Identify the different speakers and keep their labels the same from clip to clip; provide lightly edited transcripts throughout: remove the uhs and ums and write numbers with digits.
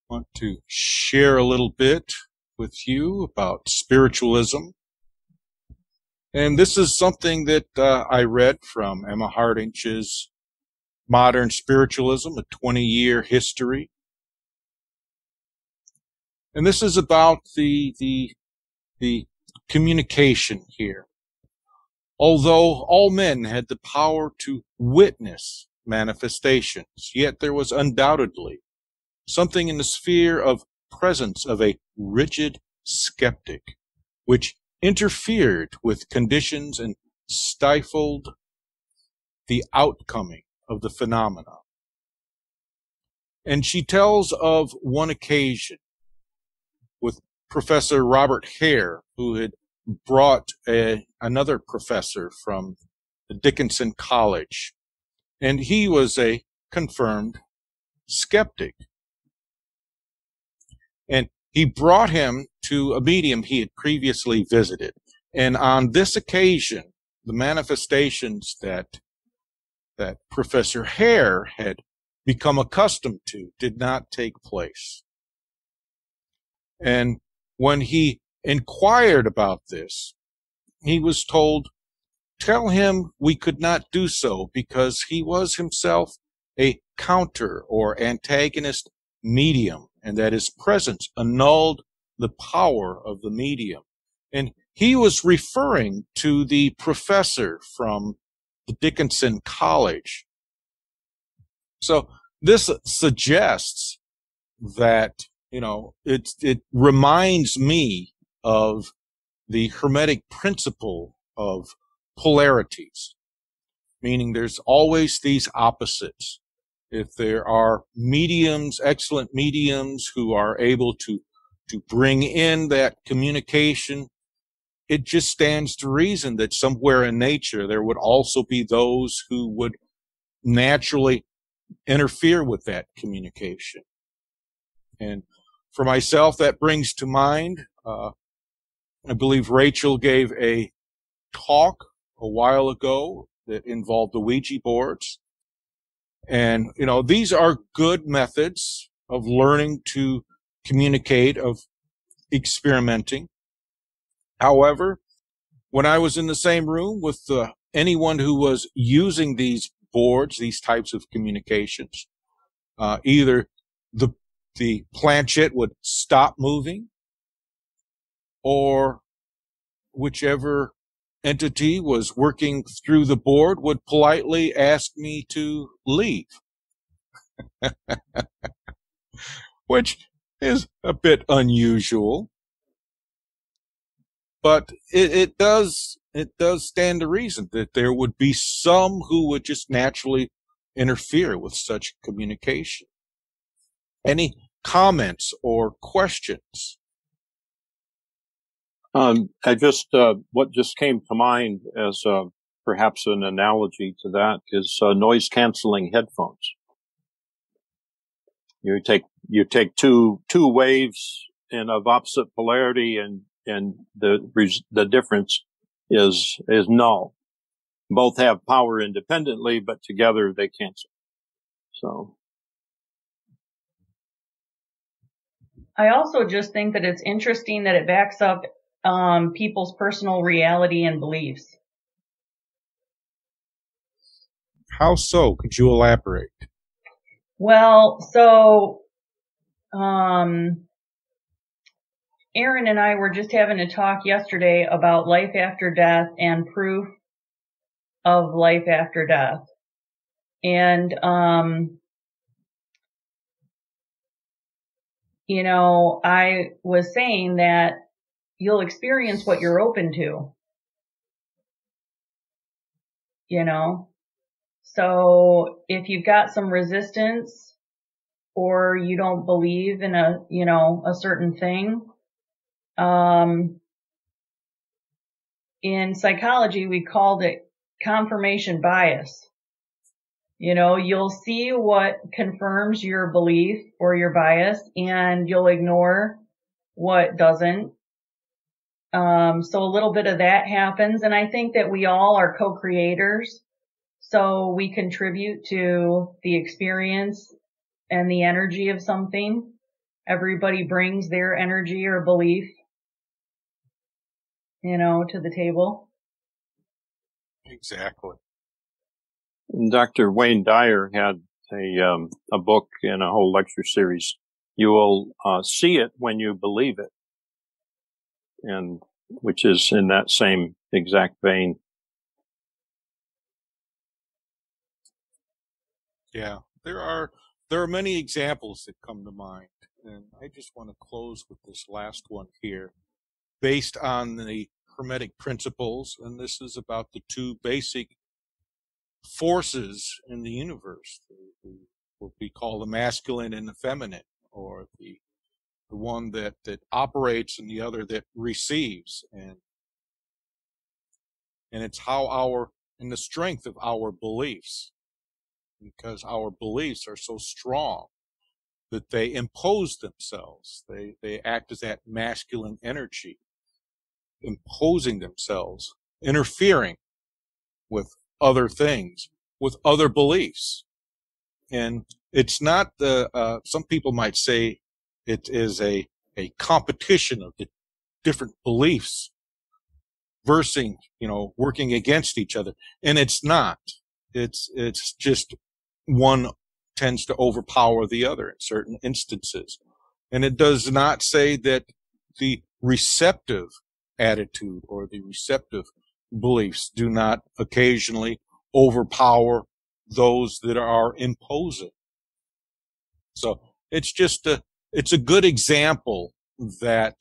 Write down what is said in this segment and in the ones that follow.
Speaker 1: Want to share a little bit with you about spiritualism. And this is something that I read from Emma Hardinge's Modern Spiritualism, a 20-year history. And this is about the communication here. Although all men had the power to witness manifestations, yet there was undoubtedly something in the sphere of presence of a rigid skeptic, which interfered with conditions and stifled the outcoming of the phenomena. And she tells of one occasion with Professor Robert Hare, who had brought another professor from Dickinson College, and he was a confirmed skeptic. And he brought him to a medium he had previously visited. And on this occasion, the manifestations that Professor Hare had become accustomed to did not take place. And when he inquired about this, he was told, tell him we could not do so because he was himself a counter or antagonist medium, and that his presence annulled the power of the medium. And he was referring to the professor from the Dickinson College. So this suggests that, it reminds me of the Hermetic principle of polarities, meaning there's always these opposites. If there are mediums, excellent mediums who are able to bring in that communication, it just stands to reason that somewhere in nature there would also be those who would naturally interfere with that communication. And for myself, that brings to mind, I believe Rachel gave a talk a while ago that involved the Ouija boards. And, these are good methods of learning to communicate, of experimenting. However, when I was in the same room with anyone who was using these boards, these types of communications, either the planchette would stop moving, or whichever entity was working through the board would politely ask me to leave, which is a bit unusual, but it does stand to reason that there would be some who would just naturally interfere with such communication. Any comments or questions?
Speaker 2: What just came to mind as perhaps an analogy to that is noise canceling headphones. You take two waves of opposite polarity, and the difference is null. Both have power independently, but together they cancel. So
Speaker 3: I also just think that it's interesting that it backs up people's personal reality and beliefs.
Speaker 1: How so? Could you elaborate?
Speaker 3: Well, so Aaron and I were just having a talk yesterday about life after death and proof of life after death. And I was saying that you'll experience what you're open to. So if you've got some resistance or you don't believe in a certain thing, in psychology, we called it confirmation bias. You'll see what confirms your belief or your bias, and you'll ignore what doesn't. So a little bit of that happens, and I think that we all are co-creators. So we contribute to the experience and the energy of something. everybody brings their energy or belief, to the table.
Speaker 1: Exactly.
Speaker 2: Dr. Wayne Dyer had a book and a whole lecture series. You will see it when you believe it, and which is in that same exact vein.
Speaker 1: Yeah, there are many examples that come to mind, and I just want to close with this last one here, based on the Hermetic principles, and this is about the two basic forces in the universe, what we call the masculine and the feminine, or the one that operates and the other that receives, and it's how and the strength of our beliefs, because our beliefs are so strong that they impose themselves. They act as that masculine energy, imposing themselves, interfering with other things, with other beliefs. And it's not some people might say it is a competition of the different beliefs versing, working against each other. And it's not. It's just one tends to overpower the other in certain instances. And it does not say that the receptive attitude or the receptive beliefs do not occasionally overpower those that are imposing. So it's just it's a good example that,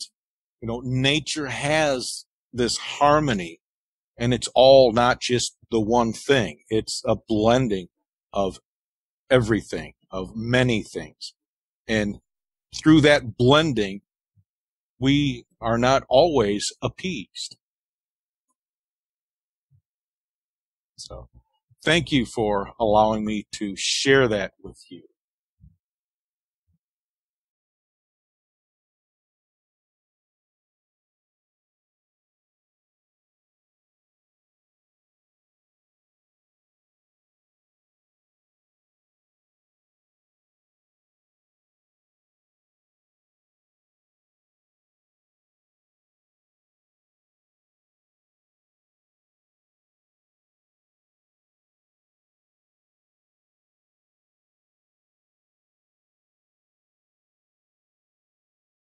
Speaker 1: nature has this harmony, and it's all not just the one thing. It's a blending of everything, of many things. And through that blending, we are not always appeased. So thank you for allowing me to share that with you.